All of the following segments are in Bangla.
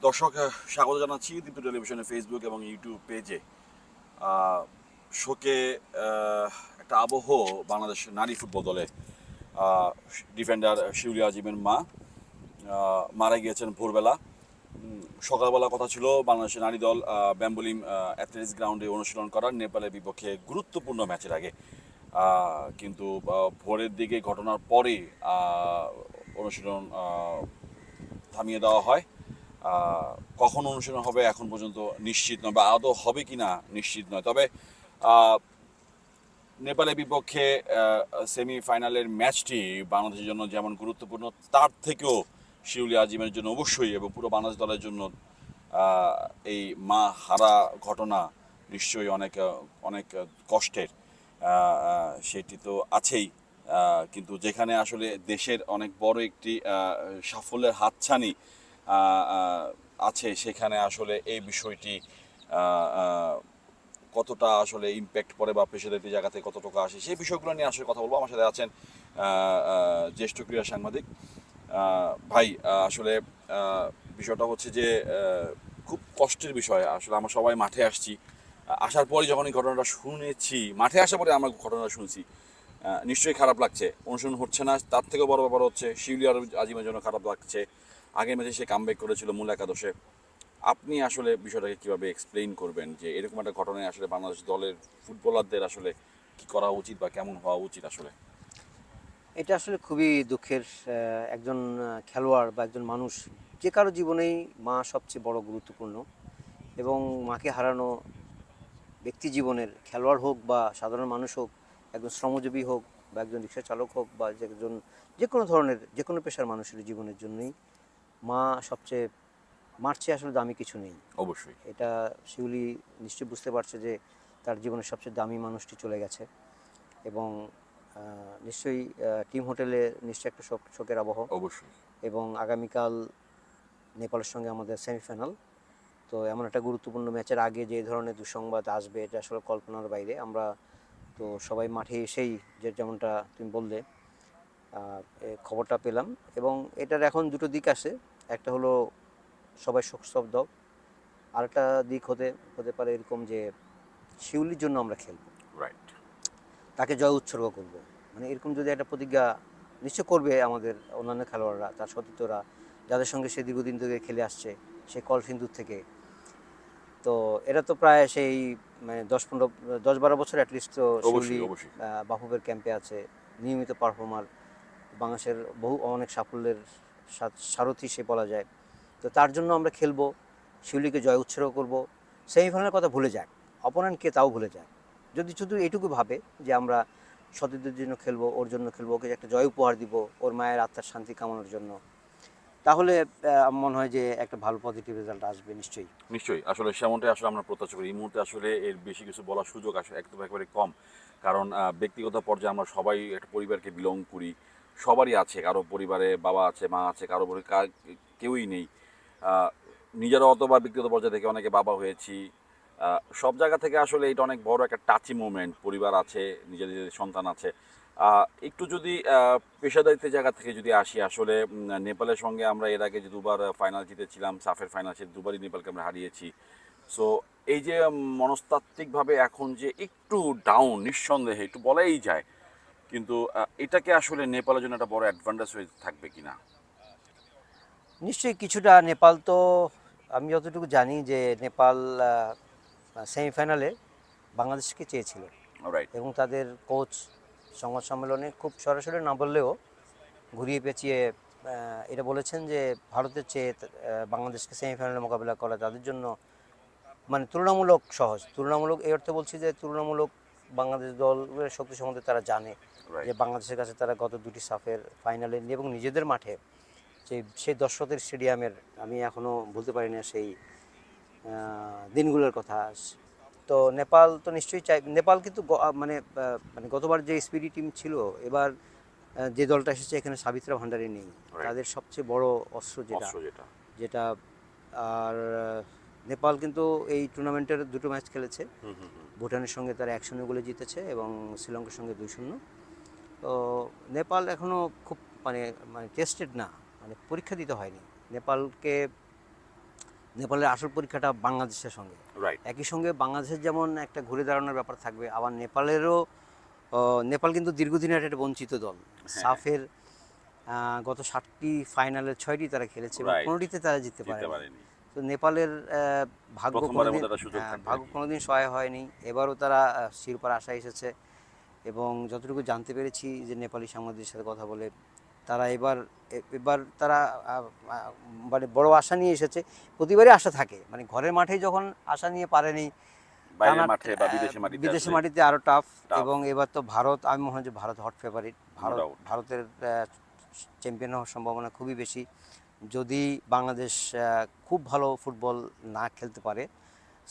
দর্শক স্বাগত জানাচ্ছি দীপ্ত টেলিভিশনের ফেসবুক এবং ইউটিউব পেজে। শোকে একটা আবহ বাংলাদেশ নারী ফুটবল দলে। ডিফেন্ডার শিউলি আজিমের মা মারা গিয়েছেন ভোরবেলা। সকালবেলা কথা ছিল বাংলাদেশের নারী দল ব্যাম্বলিম অ্যাথলেটিক্স গ্রাউন্ডে অনুশীলন করার নেপালের বিপক্ষে গুরুত্বপূর্ণ ম্যাচের আগে, কিন্তু ভোরের দিকে ঘটনার পরে অনুশীলন থামিয়ে দেওয়া হয়। কখন অনুশীলন হবে এখন পর্যন্ত নিশ্চিত নয়, বা আদৌ হবে কি না নিশ্চিত নয়। তবে নেপালের বিপক্ষে সেমিফাইনালের ম্যাচটি বাংলাদেশের জন্য যেমন গুরুত্বপূর্ণ, তার থেকেও শিউলি আজিমের জন্য অবশ্যই এবং পুরো বাংলাদেশ দলের জন্য এই মা হারা ঘটনা নিশ্চয়ই অনেক অনেক কষ্টের। সেটি তো আছেই, কিন্তু যেখানে আসলে দেশের অনেক বড় একটি সাফল্যের হাতছানি আছে, সেখানে আসলে এই বিষয়টি কতটা আসলে ইম্প্যাক্ট পড়ে বা পেশাদারি জায়গা থেকে কতটুকু আসে, সেই বিষয়গুলো নিয়ে আসলে কথা বলবো। আমার সাথে আছেন জ্যেষ্ঠ ক্রীড়া সাংবাদিক ভাই। আসলে বিষয়টা হচ্ছে যে খুব কষ্টের বিষয়। আসলে আমরা সবাই মাঠে আসছি, আসার পরে যখন এই ঘটনাটা শুনেছি, মাঠে আসার পরে আমরা ঘটনাটা শুনছি, নিশ্চয়ই খারাপ লাগছে। অনুশীলন হচ্ছে না, তার থেকেও বড় ব্যাপার হচ্ছে শিউলি আজিমের জন্য খারাপ লাগছে। আগের ম্যাচে সে কামব্যাক করেছিল মূল একাদশে। আপনি আসলে বিষয়টাকে কিভাবে এক্সপ্লেইন করবেন যে এরকম একটা ঘটনায় আসলে বাংলাদেশ দলের ফুটবলারদের আসলে কি করা উচিত বা কেমন হওয়া উচিত আসলে? এটা আসলে খুবই দুঃখের। একজন খেলোয়াড় বা একজন মানুষ, যে কারো জীবনেই মা সবচেয়ে বড় গুরুত্বপূর্ণ। এবং মাকে হারানো ব্যক্তি জীবনের, খেলোয়াড় হোক বা সাধারণ মানুষ হোক, একজন শ্রমজীবী হোক বা একজন রিক্সা চালক হোক বা যে কোনো ধরনের যে কোনো পেশার মানুষের জীবনের জন্যই মা সবচেয়ে, মার চেয়ে আসলে দামি কিছু নেই। অবশ্যই। এটা শিউলি নিশ্চয়ই বুঝতে পারছে যে তার জীবনের সবচেয়ে দামি মানুষটি চলে গেছে। এবং নিশ্চয়ই টিম হোটেলে নিশ্চয়ই একটা শোকের আবহ। অবশ্যই। এবং আগামীকাল নেপালের সঙ্গে আমাদের সেমিফাইনাল। তো এমন একটা গুরুত্বপূর্ণ ম্যাচের আগে যে ধরনের দুঃসংবাদ আসবে, এটা আসলে কল্পনার বাইরে। আমরা তো সবাই মাঠে এসেই যেমনটা তুমি বললে খবরটা পেলাম। এবং এটার এখন দুটো দিক আসে। একটা হলো সবাই শোকস্তব্ধ, আরেকটা দিক হতে হতে পারে এরকম যে শিউলির জন্য আমরা খেলবো, রাইট। তাকে জয় উৎসর্গ করব। মানে এরকম যদি একটা প্রতিজ্ঞা নিশ্চয় করবে আমাদের অন্যান্য খেলোয়াড়রা, তার সতীর্থরা, যাদের সঙ্গে সে দীর্ঘদিন ধরে খেলে আসছে, সেই কলসিন্দুর থেকে। তো এটা তো প্রায় সেই মানে 10-12 বছর অ্যাটলিস্ট তো অবশ্যই। শিউলি অবশ্যই। বাফুফের ক্যাম্পে আছে, নিয়মিত পারফর্মার, বাংলাদেশের অনেক সাফল্যের সারথি সে বলা যায়। তো তার জন্য আমরা খেলবো, শিউলিকে জয় উৎসর্গ করব। সেমিফাইনালের কথা ভুলে যাক, অপোনেন্টকে তাও ভুলে যাক। যদি শুধু এইটুকু ভাবে যে আমরা সতীর্থের জন্য খেলবো, ওর জন্য খেলবো, ওকে একটা জয় উপহার দিব, ওর মায়ের আত্মার শান্তি কামনার জন্য, তাহলে আমার মনে হয় যে একটা ভালো পজিটিভ রেজাল্ট আসবে নিশ্চয়ই। নিশ্চয়ই, আসলে সেমনটাই আসলে আমরা প্রত্যাশা করি। এই মুহূর্তে আসলে এর বেশি কিছু বলার সুযোগ আসলে একদম একেবারে কম। কারণ ব্যক্তিগত পর্যায়ে আমরা সবাই একটা পরিবারকে বিলং করি। সবারই আছে, কারো পরিবারে বাবা আছে, মা আছে, কারো পরিবারে কেউই নেই। আহ, নিজেরা অথবা ব্যক্তিগত পর্যায়ে থেকে অনেকে বাবা হয়েছি। সব জায়গা থেকে আসলে এটা অনেক বড় একটা টাচি মোমেন্ট। পরিবার আছে, নিজের নিজের সন্তান আছে। একটু যদি পেশাদারিত্বের জায়গা থেকে যদি আসি, আসলে নেপালের সঙ্গে আমরা এর আগে যে দুবার ফাইনাল জিতেছিলাম, সাফের ফাইনাল, সে দুবারই নেপালকে আমরা হারিয়েছি। সো এই যে মনস্তাত্ত্বিকভাবে এখন যে একটু ডাউন, নিঃসন্দেহে একটু বলাই যায়। কিন্তু এটাকে আসলে নেপালের জন্য একটা বড় অ্যাডভান্টেজ হয়ে থাকবে কিনা? নিশ্চয়ই কিছুটা। নেপাল তো, আমি যতটুকু জানি যে নেপাল সেমিফাইনালে বাংলাদেশকে চেয়েছিল। রাইট। এবং তাদের কোচ সংবাদ সম্মেলনে খুব সরাসরি না বললেও ঘুরিয়ে পেঁচিয়ে এটা বলেছেন যে ভারতের চেয়ে বাংলাদেশকে সেমিফাইনালে মোকাবিলা করা তাদের জন্য মানে তুলনামূলক সহজ। তুলনামূলক এই অর্থে বলছি যে তুলনামূলক বাংলাদেশ দলের শক্তি সম্বন্ধে তারা জানে যে রাইট। বাংলাদেশের কাছে তারা গত দুটি সাফের ফাইনালে এবং নিজেদের মাঠে সেই দর্শকদের স্টেডিয়ামের, আমি এখনও ভুলতে পারি না সেই দিনগুলোর কথা। তো নেপাল তো নিশ্চয়ই চাই। নেপাল কিন্তু মানে গতবার যে স্পিডি টিম ছিল, এবার যে দলটা এসেছে এখানে সাবিত্রা ভান্ডারী নেই। রাইট। তাদের সবচেয়ে বড় অস্ত্র যেটা, অস্ত্র যেটা। যেটা আর নেপাল কিন্তু এই টুর্নামেন্টের দুটো ম্যাচ খেলেছে। হুম হুম হুম। ভুটানের সঙ্গে তারা 1-0 গোলে জিতেছে এবং শ্রীলঙ্কার সঙ্গে 2-0। তো নেপাল এখনও খুব মানে মানে টেস্টেড না, মানে পরীক্ষা দিতে হয়নি নেপালকে। নেপালের আসল পরীক্ষাটা বাংলাদেশের সঙ্গে। রাইট। একই সঙ্গে বাংলাদেশের যেমন একটা ঘুরে দাঁড়ানোর ব্যাপার থাকবে, আবার নেপালেরও নেপাল কিন্তু দীর্ঘদিনের একটা বঞ্চিত দল। হ্যাঁ। সাফের গত 7টি ফাইনালের 6টি তারা খেলেছে এবং রাইট। 15টিতে তারা জিততে জিততে পারেনি। পারেনি। তো নেপালের ভাগ্য প্রথমবারের কোনোদিন মতো একটা সুযোগ থাকবে ভাগ্য নাকি? কোনোদিন সহায় হয়নি। এবারও তারা শিরোপার আশায় এসেছে এবং যতটুকু জানতে পেরেছি যে নেপালি সাংবাদিকদের সাথে কথা বলে, তারা এবার তারা মানে বড় আশা নিয়ে এসেছে। প্রতিবারই আশা থাকে, মানে ঘরের মাঠেই যখন আশা নিয়ে পারেনি, বাইরের টানা মাঠে বা বিদেশি মাটিতে বিদেশি আসলে মাটিতে আরও টাফ। tough, এবং এবার তো ভারত, আমি মনে হয় যে Bharat hot favourite. no doubt। ভারতের চ্যাম্পিয়ন হওয়ার সম্ভাবনা খুবই বেশি, যদি বাংলাদেশ খুব ভালো ফুটবল না খেলতে পারে।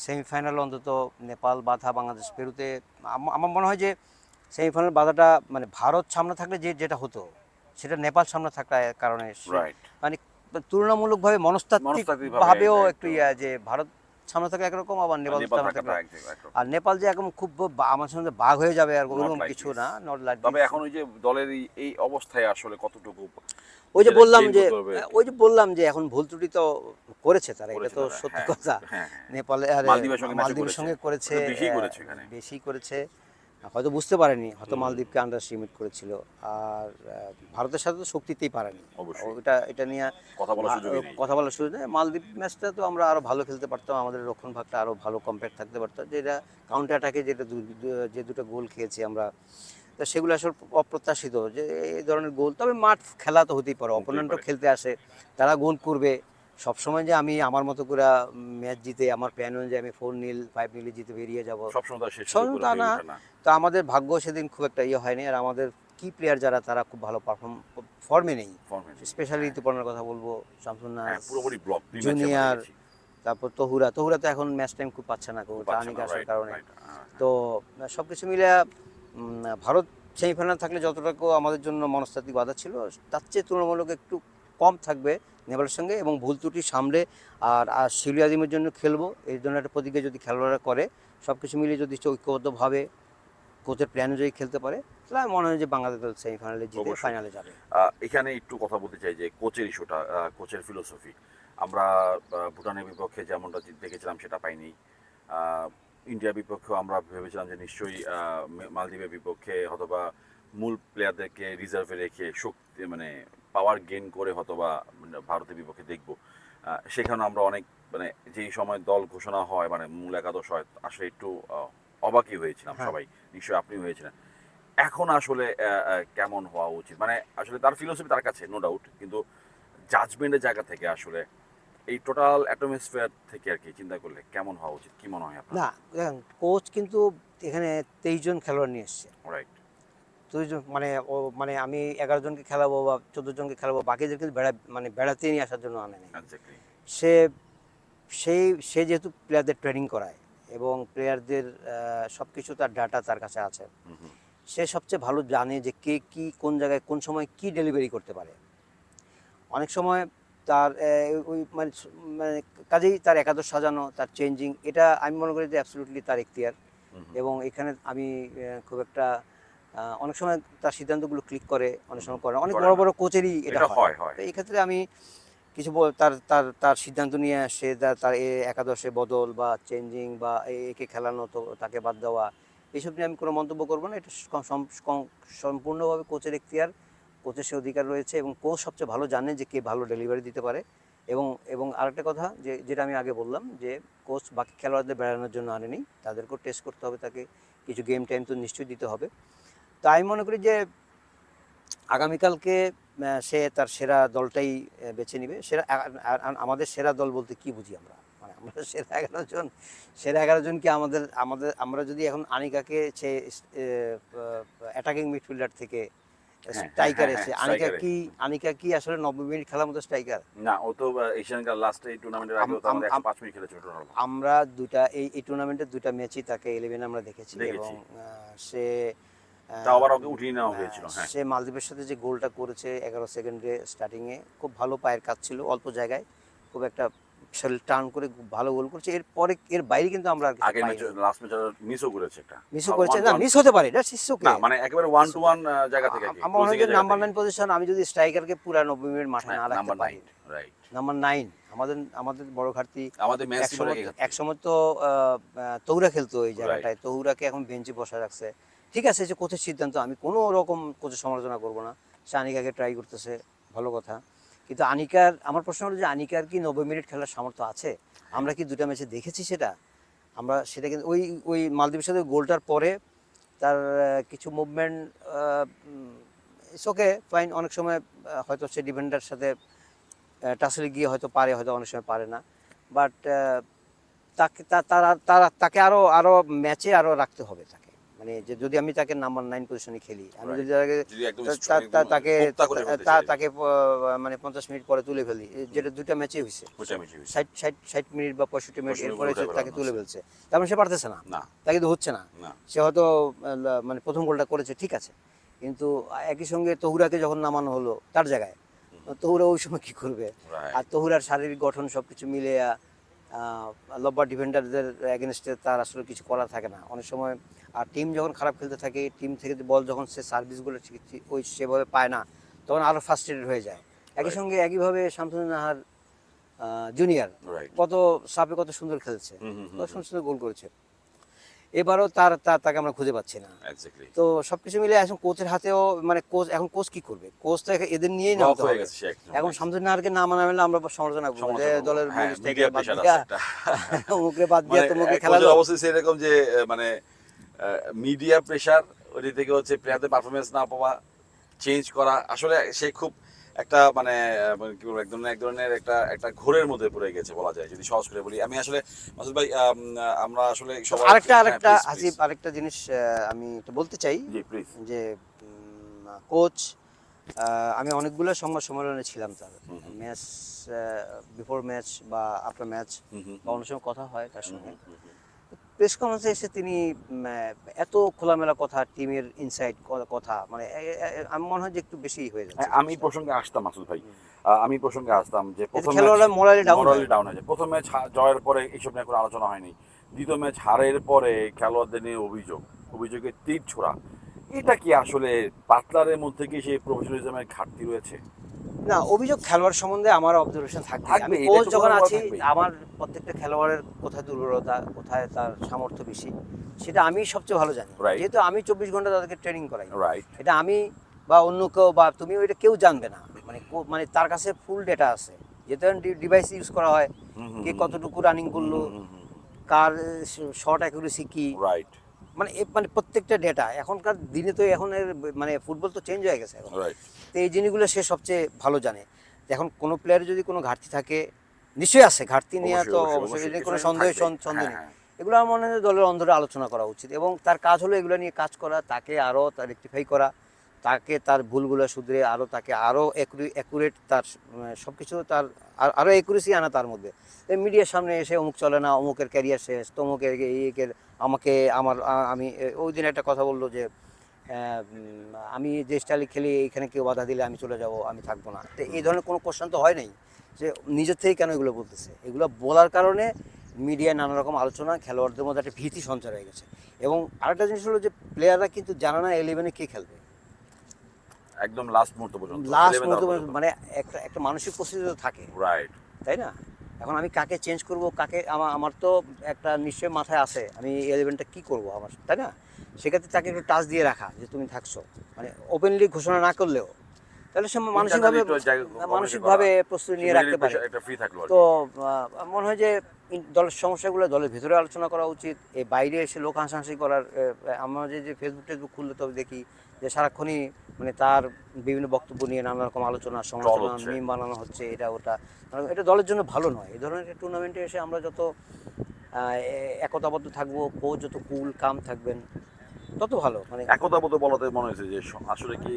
সেমিফাইনাল অন্তত নেপাল বাধা বাংলাদেশ পেরুতে, আমার মনে হয় যে সেমিফাইনাল বাধাটা মানে ভারত সামনে থাকলে যেটা হতো, সেটা নেপাল সামনে থাকার কারণে রাইট। মানে তুলনামূলকভাবে মনস্তাত্ত্বিকভাবে ভাবেও একটু একটু যে ভারত সামনে থাকলে একরকম, আবার নেপাল নেপাল সামনে থাকাটা থাকলে। একরকম। আর নেপাল যে একদম খুব আমার সঙ্গে বাঘ হয়ে যাবে আর Not ওরকম like কিছু this। না, নট লাইক তবে এখন ওই যে দলের এই অবস্থায় আসলে কতটুকু ওই যে নিজেরা বললাম change যে করতে পারবে? এখন ভুল ত্রুটি তো করেছে তারা, এটা করেছে তো তারা, সত্যি হ্যাঁ, কথা। হ্যাঁ, হ্যাঁ। নেপালে আর মালদ্বীপের সঙ্গে ম্যাচও মালদ্বীপের সঙ্গে করেছে, ওটা বেশিই করেছে এখানে। বেশি করেছে। হয়তো বুঝতে পারেনি, হয়তো হুম। মালদ্বীপকে আন্ডার এস্টিমেট করেছিল। আর ভারতের সাথে তো শক্তিতেই পারেনি। অবশ্যই। এটা নিয়ে কথা বলার সুযোগই নেই। কথা বলার সুযোগ নেই। মালদ্বীপ ম্যাচটা তো আমরা আরও ভালো খেলতে পারতাম, আমাদের রক্ষণ ভাগটা আরও ভালো কম্প্যাক্ট থাকতে পারতাম, যেটা কাউন্টার অ্যাটাকে যে দুটো গোল খেয়েছি আমরা, তো সেগুলো আসলে অপ্রত্যাশিত যে এই ধরনের গোল। তবে মাঠ খেলা তো হতেই পারে, হতেই অপোনেন্টও পারে। খেলতে আসে, তারা গোল করবে। সবসময় যে আমি আমার মতো করে ম্যাচ জিতে, আমার প্ল্যান অনুযায়ী আমি 4-0 5-0 জিতে বেরিয়ে যাব, সবসময় তার শেষ সুযোগ শোন করে তা হয়ে না। ওঠে না। তো আমাদের ভাগ্য সেদিন খুব একটা হয়নি। আর আমাদের কি প্লেয়ার যারা, তারা খুব ভালো ফর্মে নেই। ফর্মে। স্পেশালি ঋতুপর্ণার কথা বলবো, শামসুন্নাহার, হ্যাঁ, পুরোপুরি ব্লক। 2 ম্যাচে আমরা জুনিয়র, দেখেছি। তারপর তহুরা তো এখন ম্যাচ টাইম খুব পাচ্ছে না, খুব খুব পাচ্ছে টানিক না, আসার রাইট, কারণে। রাইট। তো সব কিছু মিলে ভারত সেমিফাইনাল থাকলে যতটুকু আমাদের জন্য মনস্তাত্ত্বিক বাধা ছিল, তার চেয়ে তুলনামূলক একটু কম থাকবে নেপালের সঙ্গে। এবং ভুল ত্রুটি সামলে আর শিউলি আজিমের জন্য খেলবো, এই জন্য একটা প্রতিজ্ঞা যদি খেলোয়াড়রা করে, সব কিছু মিলিয়ে যদি ঐক্যবদ্ধভাবে কোচের প্ল্যান অনুযায়ী খেলতে পারে, তাহলে আমার মনে হয় যে বাংলাদেশ দল সেমিফাইনালে জিতে অবশ্যই। ফাইনালে যাবে। এখানে একটু কথা বলতে চাই যে কোচের ইস্যুটা, কোচের ফিলোসফি। আমরা ভুটানের বিপক্ষে যেমনটা দেখেছিলাম সেটা পাইনি। ইন্ডিয়ার বিপক্ষেও আমরা ভেবেছিলাম যে নিশ্চয়ই মালদ্বীপের বিপক্ষে হয়তোবা মূল প্লেয়ারদেরকে রিজার্ভে রেখে শক্তি মানে পাওয়ার গেইন করে হয়তোবা ভারতের বিপক্ষে দেখব। সেখানে আমরা অনেক মানে যেই সময় দল ঘোষণা হয়, মানে মূল একাদশ হয়, আসলে একটু অবাকই হয়েছিলাম হ্যাঁ। সবাই। নিশ্চয়ই আপনি হয়েছিলেন। এখন আসলে কেমন হওয়া উচিত? মানে আসলে তার ফিলোসফি তার কাছে নো ডাউট, কিন্তু জাজমেন্টের জায়গা থেকে আসলে এই টোটাল অ্যাটমসফিয়ার থেকে আর কি চিন্তা করলে কেমন হওয়া উচিত? কি মনে হয় আপনার? না, দেখেন কোচ কিন্তু এখানে 23 জন খেলোয়াড় নিয়ে এসছে। রাইট। 23 জন মানে আমি 11 জনকে খেলাবো বা 14 জনকে খেলাবো, বাকিদেরকে বেড়াতে নিয়ে আসার জন্য আনে নাই। এক্স্যাক্টলি। সে সে যেহেতু প্লেয়ারদের ট্রেনিং করায় এবং প্লেয়ারদের সব কিছু, তার ডাটা তার কাছে আছে, সে সবচেয়ে ভালো জানে যে কে কী কোন জায়গায় কোন সময় কী ডেলিভারি করতে পারে। অনেক সময় তার ওই মানে কাজেই তার একাদশ সাজানো, তার চেঞ্জিং, এটা আমি মনে করি যে অ্যাবসলিউটলি তার এখতিয়ার। এবং এখানে আমি খুব একটা অনেক সময় তার সিদ্ধান্তগুলো ক্লিক করে, অনেক সময় করে না। অনেক করে বড় না। বড় কোচেরই এটা এটা হয়। হয়। তো এই ক্ষেত্রে আমি কিছু তার তার তার সিদ্ধান্ত নিয়ে সে তার একাদশে বদল বা চেঞ্জিং বা একে খেলানো তো তাকে বাদ দেওয়া, এইসব নিয়ে আমি কোনো মন্তব্য করবো না। এটা সম্পূর্ণভাবে কোচের এখতিয়ার, কোচের সে অধিকার রয়েছে এবং কোচ সবচেয়ে ভালো জানে যে কে ভালো ডেলিভারি দিতে পারে। এবং এবং আরেকটা কথা, যেটা আমি আগে বললাম, যে কোচ বাকি খেলোয়াড়দের বেড়ানোর জন্য আনেনি, তাদেরকেও টেস্ট করতে হবে, তাকে কিছু গেম টাইম তো নিশ্চয়ই দিতে হবে। তো আমি মনে করি যে আগামীকালকে সে তার সেরা দলটাই বেছে নিবে। আমাদের সেরা দল বলতে কি বুঝি আমরা, মানে আমরা সেরা 11 জনকে আমরা যদি এখন আনিকাকে সে অ্যাটাকিং মিডফিল্ডার থেকে স্ট্রাইকার এসে, আনিকা কি আসলে 90 মিনিট খেলার মতো স্ট্রাইকার? না, ও তো এশিয়ান কাপ লাস্ট এই টুর্নামেন্টের আগেও তো আমাদের 105 মিনিট খেলেছিল টোটাল। আমরা এই টুর্নামেন্টের দুইটা ম্যাচই তাকে 11 আমরা দেখেছি এবং সে তাও আবার ওকে উঠিয়ে নেওয়া হয়েছিল। হ্যাঁ, সে মালদ্বীপের সাথে যে গোলটা করেছে 11 সেকেন্ডে স্টার্টিংয়ে, খুব ভালো পায়ের কাজ ছিল, অল্প জায়গায় খুব একটা টার্ন করে খুব ভালো গোল করেছে। এর বাইরে কিন্তু আমরা আর কিছু আগের ম্যাচ, পাইনি। লাস্ট ম্যাচ মিসও করেছে একটা। মিসও করেছে, না মিস হতে পারে, এটা শিশুকে না, মানে একেবারে 1 টু 1 জায়গা থেকে আর কি। আমার মনে হয় যে নাম্বার 9 পজিশন, আমি যদি স্ট্রাইকারকে পুরো 90 মিনিট মাঠে না রাখতে নাম্বার পারি, 9, রাইট। নাম্বার 9 আমাদের আমাদের বড় ঘাটতি। আমাদের ম্যাচ একসময় তো তহুরা খেলতো এই জায়গাটায়, তহুরাকে এখন বেঞ্চে বসা রাখছে। ঠিক আছে, যে কোচের সিদ্ধান্ত, আমি কোনো রকম কোচের সমালোচনা করবো না, সে আনিকাকে ট্রাই করতেছে, ভালো কথা। কিন্তু আনিকার, আমার প্রশ্ন হলো যে আনিকার কি 90 মিনিট খেলার সামর্থ্য আছে? আমরা কি দুটা ম্যাচে দেখেছি সেটা? আমরা সেটা কিন্তু ওই ওই মালদ্বীপের সাথে গোলটার পরে তার কিছু মুভমেন্ট, ইটস ওকে ফাইন, অনেক সময় হয়তো সে ডিফেন্ডার সাথে টাসেলে গিয়ে হয়তো পারে, হয়তো অনেক সময় পারে না, বাট তাকে তাকে আরো আরো ম্যাচে আরো রাখতে হবে তাকে, মানে যে যদি আমি তাকে নাম্বার 9 পজিশনে খেলি, আমি যদি তাকে মানে 50 মিনিট পরে তুলে ফেলি, যেটা দুইটা ম্যাচে হয়েছে, 60 মিনিট বা 65 মিনিট এরপরে তাকে তুলে ফেলছে, তার মানে সে পারতেছে না, তাকে তো হচ্ছে না। সে হয়তো মানে প্রথম গোলটা করেছে ঠিক আছে, কিন্তু একই সঙ্গে তহুরাকে যখন নামানো হলো তার জায়গায়, তহুরা ওই সময় কি করবে? আর তহুরার শারীরিক গঠন সবকিছু মিলে লব্বা ডিফেন্ডারদের এগেনস্টে তার আসলে কিছু করার থাকে না অনেক সময়। আর টিম যখন খারাপ খেলতে থাকে, টিম থেকে বল যখন সে সার্ভিসগুলো ওই সেভাবে পায় না, তখন আরও ফ্রাস্ট্রেটেড হয়ে যায়। একই সঙ্গে একইভাবে শামসুদ্দিন নাহার জুনিয়র কত সাপে কত সুন্দর খেলছে, কত সুন্দর সুন্দর গোল করেছে, এবারও তাকে আমরা খুঁজে পাচ্ছি না। তো সবকিছু মিলে এখন কোচের হাতেও, মানে কোচ এখন কোচ কি করবে? কোচ তো এদের নিয়েই নামতে হবে। এখন শামসুদ্দিন নাহারকে না মানালে আমরা সমালোচনা করবো যে দলের মুখে বাদ দিয়া তোমাকে খেলালো। অবশ্যই সেরকম যে মানে মিডিয়া প্রেসার, ওই থেকে হচ্ছে প্লেয়ারদের পারফরমেন্স না পাওয়া, চেঞ্জ করা, আসলে সে খুব একটা মানে কি বলবো, এক ধরনের একটা ঘোরের মধ্যে পড়ে গেছে বলা যায়, যদি সহজ করে বলি। আমি আসলে মাসুদ ভাই, আমরা আসলে আরেকটা জিনিস আমি তো বলতে চাই যে কোচ, আমি অনেকগুলো সংবাদ সম্মেলনে ছিলাম তার, ম্যাচ বিফোর ম্যাচ বা আফটার ম্যাচ, বা অনেক সময় কথা হয় তার সঙ্গে। প্রেস কনফারেন্সে এসে তিনি এত খোলামেলা কথা, টিমের ইনসাইড কথা, মানে আমি মনে হয় যে একটু বেশি হয়ে যাচ্ছে। আমি প্রসঙ্গে আসতাম মাসুদ ভাই, আমি প্রসঙ্গে আসতাম যে প্রথম খেলোয়াড়রা মোরালি ডাউন হয়ে যায়। প্রথম ম্যাচ জয়ের পরে এইসব নিয়ে কোনো আলোচনা হয়নি, দ্বিতীয় ম্যাচ হারের পরে খেলোয়াড়দের নিয়ে অভিযোগের তীর ছোড়া, এটা কি আসলে বাটলারের মধ্যে কি সেই প্রফেশনালিজমের ঘাটতি রয়েছে? না, অভিযোগ খেলোয়াড় সম্বন্ধে আমার অবজারভেশন থাকবে। আমি কোচ যখন আছি, আমার প্রত্যেকটা খেলোয়াড়ের কোথায় দুর্বলতা, কোথায় তার সামর্থ্য বেশি, সেটা আমি সবচেয়ে ভালো জানি, যেহেতু আমি 24 ঘন্টা তাদেরকে ট্রেনিং করাই। এটা আমি বা অন্য কেউ বা তুমি, ওইটা কেউ জানবে না, মানে তার কাছে ফুল ডেটা আছে, যেহেতু ডিভাইস ইউজ করা হয়, কে কতটুকু রানিং করলো, কার শর্ট অ্যাকুরেসি কি, মানে প্রত্যেকটা ডেটা। এখনকার দিনে তো এখন মানে ফুটবল তো চেঞ্জ হয়ে গেছে এখন, তো এই জিনিসগুলো সে সবচেয়ে ভালো জানে। এখন কোনো প্লেয়ারের যদি কোনো ঘাটতি থাকে, নিশ্চয়ই আছে, ঘাটতি নিয়ে তো অবশ্যই কোনো সন্দেহ নেই। এগুলো আমার মনে হয় দলের অন্তরে আলোচনা করা উচিত, এবং তার কাজ হলো এগুলো নিয়ে কাজ করা, তাকে আরও তার রেকটিফাই করা, তাকে তার ভুলগুলো শুধরে আরও তাকে আরও অ্যাকুরেট, তার সব কিছু তার আরও অ্যাকুরেসি আনা তার মধ্যে। মিডিয়ার সামনে এসে অমুক চলে না, অমুকের ক্যারিয়ার শেষ, তমুকের আমি ওই দিন একটা কথা বললো যে আমি যে স্টাইলে খেলি এখানে কেউ বাধা দিলে আমি চলে যাব, আমি থাকবো না। তো এই ধরনের কোনো কোশ্চেন তো হয় নাই, যে নিজের থেকেই কেন এগুলো বলতেছে। এগুলো বলার কারণে মিডিয়ায় নানা রকম আলোচনা, খেলোয়াড়দের মধ্যে একটা ভীতি সঞ্চার হয়ে গেছে। এবং আরেকটা জিনিস হলো যে প্লেয়াররা কিন্তু জানে না 11-এ কে খেলবে, একদম লাস্ট মুহূর্ত পর্যন্ত, মানে একটা মানসিক প্রস্তুতি তো থাকে, তাই না? এখন আমি কাকে চেঞ্জ করব, কাকে আমার তো একটা নিশ্চয় মাথায় আছে আমি 11টা কি করব আমার, তাই না? সেক্ষেত্রে তাকে একটু টাচ দিয়ে রাখা, যে তুমি থাকছো, মানে ওপেনলি ঘোষণা না করলেও, তাহলে সে মানসিকভাবে প্রস্তুতি নিয়ে রাখতে পারে। তো মনে হয় যে দলের সমস্যাগুলো দলের ভিতরে আলোচনা করা উচিত, এই বাইরে এসে লোক হাসাহাসি করার। আমরা যে ফেসবুক খুললে তবে দেখি যে সারাক্ষণই মানে তার বিভিন্ন বক্তব্য নিয়ে নানা রকম আলোচনা, সমালোচনা, মিম বানানো হচ্ছে, এটা ওটা। এটা দলের জন্য ভালো নয়। এই ধরনের একটা টুর্নামেন্টে এসে আমরা যত একতাবদ্ধ থাকবো, কোচ যত কুল কাম থাকবেন, তত ভালো। মানে একতাবদ্ধ বলাতে মনে হয়েছে যে আসলে কি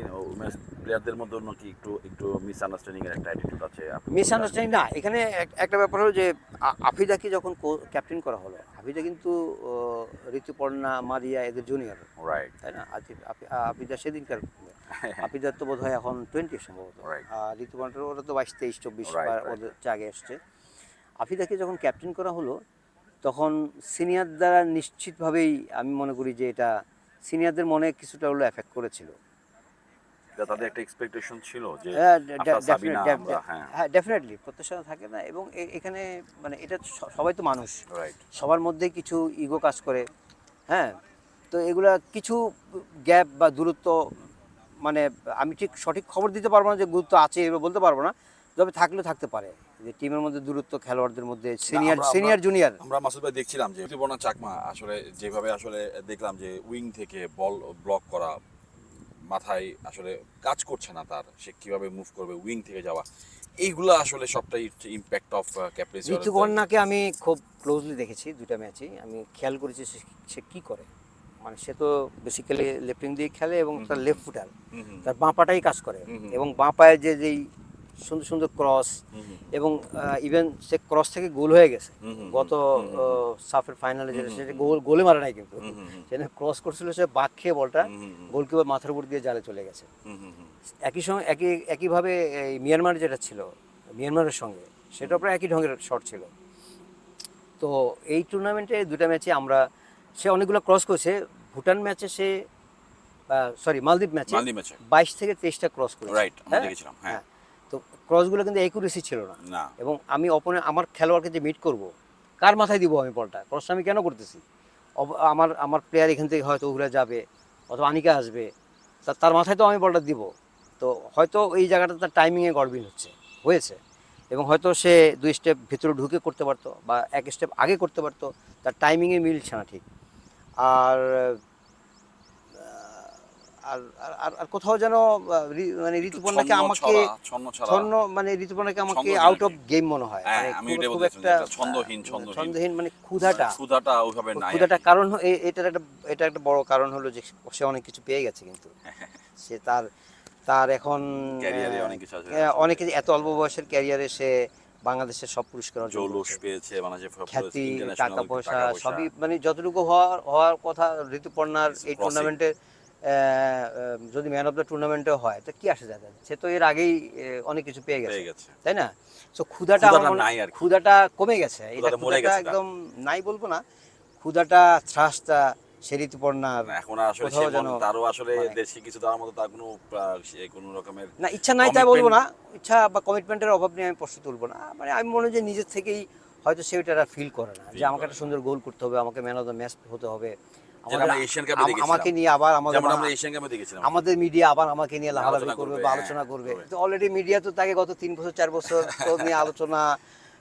প্লেয়ারদের মধ্যে নাকি একটু মিসআন্ডারস্ট্যান্ডিং এর একটা অ্যাটিটিউড আছে। মিসআন্ডারস্ট্যান্ডিং না, এখানে একটা ব্যাপার হলো যে আফিদাকে যখন ক্যাপ্টেন করা হলো, আফিদা কিন্তু ঋতুপর্ণা, মারিয়া এদের জুনিয়র, তাই না? আফিদা সেদিনকার, আফিদার তো বোধ হয় এখন 20 সম্ভবত, আর ঋতুপর্ণার ওরা তো 22, 23, 24 ওদের আগে এসছে। আফিদাকে যখন ক্যাপ্টেন করা হলো, তখন সিনিয়র দ্বারা নিশ্চিতভাবেই আমি মনে করি যে এটা সিনিয়রদের মনে কিছুটা হলো এফেক্ট করেছিল। তাদের একটা এক্সপেকটেশন ছিল যে হ্যাঁ, আফটার সাবিনা আমরা হ্যাঁ ডেফিনেটলি প্রত্যাশা থাকে না, এবং এখানে মানে এটা সবাই তো মানুষ, রাইট সবার মধ্যেই কিছু ইগো কাজ করে। হ্যাঁ, তো এগুলা কিছু গ্যাপ বা দূরত্ব, মানে আমি ঠিক সঠিক খবর দিতে পারবো না যে গুরুত্ব আছে এভাবে বলতে পারবো না, তবে থাকলেও থাকতে পারে যে টিমের মধ্যে দূরত্ব, খেলোয়াড়দের মধ্যে সিনিয়র জুনিয়র। আমরা মাসুদ ভাই দেখছিলাম যে ত্রিবর্ণা চাকমা আসলে যেভাবে আসলে দেখলাম যে উইং থেকে বল ব্লক করা, মাথায় আসলে কাজ করছে না তার, সে কিভাবে মুভ করবে উইং থেকে যাওয়া, এইগুলো আসলে সবটাই ইম্প্যাক্ট অফ ক্যাপ্রিসিয়াস। ঋতুপর্ণাকে আমি খুব ক্লোজলি দেখেছি দুটা ম্যাচই, আমি খেয়াল করেছি সে কী করে। মানে সে তো বেসিক্যালি লেফটিং দিয়ে খেলে এবং তার লেফট ফুটার, তার বাঁ পাটাই কাজ করে, এবং বাঁ পায়ে যেই সুন্দর সুন্দর ক্রস, এবং ইভেন সে ক্রস থেকে গোল হয়ে গেছে গত সাফের ফাইনালে, যেটা সেটা গোলে মারা নাই, কিন্তু সেখানে ক্রস করছিল, সে বাঁক খেয়ে বলটা গোলকিপার মাথার উপর দিয়ে জালে চলে গেছে। একই সঙ্গে একইভাবে এই মিয়ানমার যেটা ছিল, মিয়ানমারের সঙ্গে সেটা প্রায় একই ঢঙ্গের শট ছিল। তো এই টুর্নামেন্টে দুটা ম্যাচে সে অনেকগুলো ক্রস করেছে। ভুটান ম্যাচে সে, মালদ্বীপ ম্যাচে 22 থেকে 23টা ক্রস করেছে। রাইট, আমরা দেখেছিলাম। হ্যাঁ, তো ক্রসগুলো কিন্তু একুরেসি ছিল না। না, এবং আমি আমার খেলোয়াড়কে যে মিট করব, কার মাথায় দিব আমি বলটা, ক্রসটা আমি কেন করতেছি? আমার প্লেয়ার এখান থেকে হয়তো উড়ে যাবে, অথবা আনিকা আসবে, তার মাথায় তো আমি বলটা দিব। তো হয়তো এই জায়গাটা তার টাইমিংয়ে গড়বিল হয়েছে, এবং হয়তো সে 2 স্টেপ ভিতরে ঢুকে করতে পারতো, বা 1 স্টেপ আগে করতে পারতো, তার টাইমিংয়ে মিলছে না ঠিক। আর আর আর আর কোথাও যেন মানে ঋতুপর্ণাকে আমাকে ঋতুপর্ণাকে আমাকে আউট অফ গেম মনে হয়। মানে খুব একটা ছন্দহীন, মানে ক্ষুধাটা ওইভাবে নাই। ক্ষুধাটা কারণ এটা একটা বড় কারণ হলো যে সে অনেক কিছু পেয়ে গেছে, কিন্তু সে তার এখন ক্যারিয়ারে অনেক কিছু আছে, অনেক এত অল্প বয়সের ক্যারিয়ারে সে বাংলাদেশের সব পুরস্কার অর্জন জৌলুস করেছে, পেয়েছে, বাংলাদেশের খ্যাতি, ইন্টারন্যাশনাল টাকা পয়সা সবই, মানে যতটুকু হওয়ার কথা ঋতুপর্ণার এই টুর্নামেন্টে, যদি ম্যান অফ দ্য টুর্নামেন্টও হয় তো কি আসে যায়, সে তো এর আগেই অনেক কিছু পেয়ে গেছে, তাই না? সো ক্ষুধাটা কমে গেছে, এটা ক্ষুধাটা একদম নাই বলবো না, ক্ষুধাটা থ্রাসটা সে ঋতুপর্ণার এখন আসলে তারও আসলে দেশি কিছু দেওয়ার মতো তার কোনো রকমের না, ইচ্ছা নাই তাই বলবো না, ইচ্ছা বা কমিটমেন্টের অভাব নিয়ে আমি প্রশ্ন তুলবো না। মানে আমি মনে হয় যে নিজের থেকেই হয়তো সে ওইটা ফিল করে না যে আমাকে একটা সুন্দর গোল করতে হবে, আমাকে ম্যান অফ দ্য ম্যাচ হতে হবে, আমাকে নিয়ে আবার আমাদের মিডিয়া আবার আমাকে নিয়ে লাফালাফি করবে বা আলোচনা করবে। তো অলরেডি মিডিয়া তো তাকে গত 3 বছর 4 বছর তো নিয়ে আলোচনা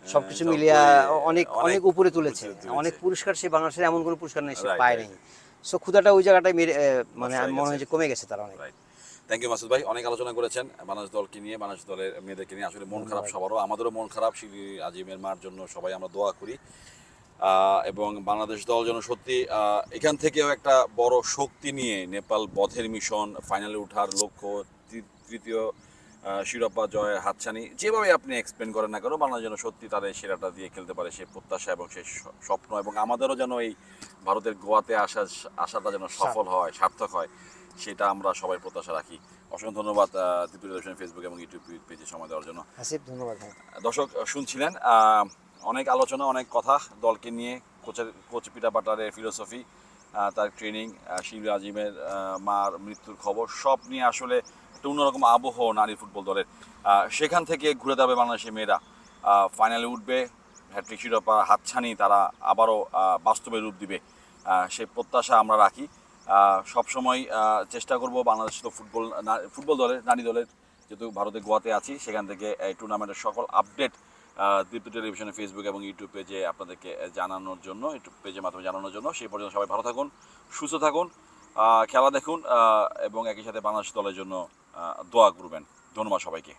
সবকিছু মিলিয়ে অনেক উপরে তুলেছে, অনেক পুরস্কার সে বাংলাদেশের এমন কোনো পুরস্কার নেই সে পায় নাই। সো ক্ষুধাটা ওই জায়গাটায় মানে আমি মনে হয় যে কমে গেছে তার অনেক। থ্যাংক ইউ মাসুদ ভাই, অনেক আলোচনা করেছেন বাংলাদেশ দলকে নিয়ে, বাংলাদেশ দলের মেয়েদেরকে নিয়ে। আসলে মন খারাপ সবারও, আমাদেরও মন খারাপ, শিল্পী আজিমের মার জন্য সবাই আমরা দোয়া করি, এবং বাংলাদেশ দল যেন সত্যি এখান থেকেও একটা বড় শক্তি নিয়ে নেপাল বধের মিশন, ফাইনালে ওঠার লক্ষ্য, তৃতীয় শিরোপা জয়ের হাতছানি, যেভাবে আপনি এক্সপ্লেন করেন না কেন, বাংলাদেশ যেন সত্যি তাদের সেরাটা দিয়ে খেলতে পারে, সে প্রত্যাশা এবং সে স্বপ্ন, এবং আমাদেরও যেন এই ভারতের গোয়াতে আসাটা যেন সফল হয়, সার্থক হয়, সেটা আমরা সবাই প্রত্যাশা রাখি। অসংখ্য ধন্যবাদ দীপ্তি টেলিভিশন ফেসবুক এবং ইউটিউব পেজে সময় দেওয়ার জন্য। ধন্যবাদ। দর্শক শুনছিলেন অনেক আলোচনা, অনেক কথা দলকে নিয়ে, কোচ পিটা বাটলারের ফিলোসফি, তার ট্রেনিং, শিল্পী আজিমের মার মৃত্যুর খবর, সব নিয়ে আসলে একটা অন্যরকম আবহ নারী ফুটবল দলের। সেখান থেকে ঘুরে দাঁড়াবে বাংলাদেশের মেয়েরা, ফাইনালে উঠবে, হ্যাট্রিক শিরোপা হাতছানি তারা আবারও বাস্তবে রূপ দিবে, সে প্রত্যাশা আমরা রাখি। সবসময় চেষ্টা করব বাংলাদেশ তো ফুটবল দলের, নারী দলের, যেহেতু ভারতে গোয়াতে আছি, সেখান থেকে এই টুর্নামেন্টের সকল আপডেট দীপ্তি টেলিভিশনের ফেসবুক এবং ইউটিউব পেজে আপনাদেরকে জানানোর জন্য, ইউটিউব পেজের মাধ্যমে জানানোর জন্য। সেই পর্যন্ত সবাই ভালো থাকুন, সুস্থ থাকুন, খেলা দেখুন, এবং একই সাথে বাংলাদেশ দলের জন্য দোয়া করবেন। ধন্যবাদ সবাইকে।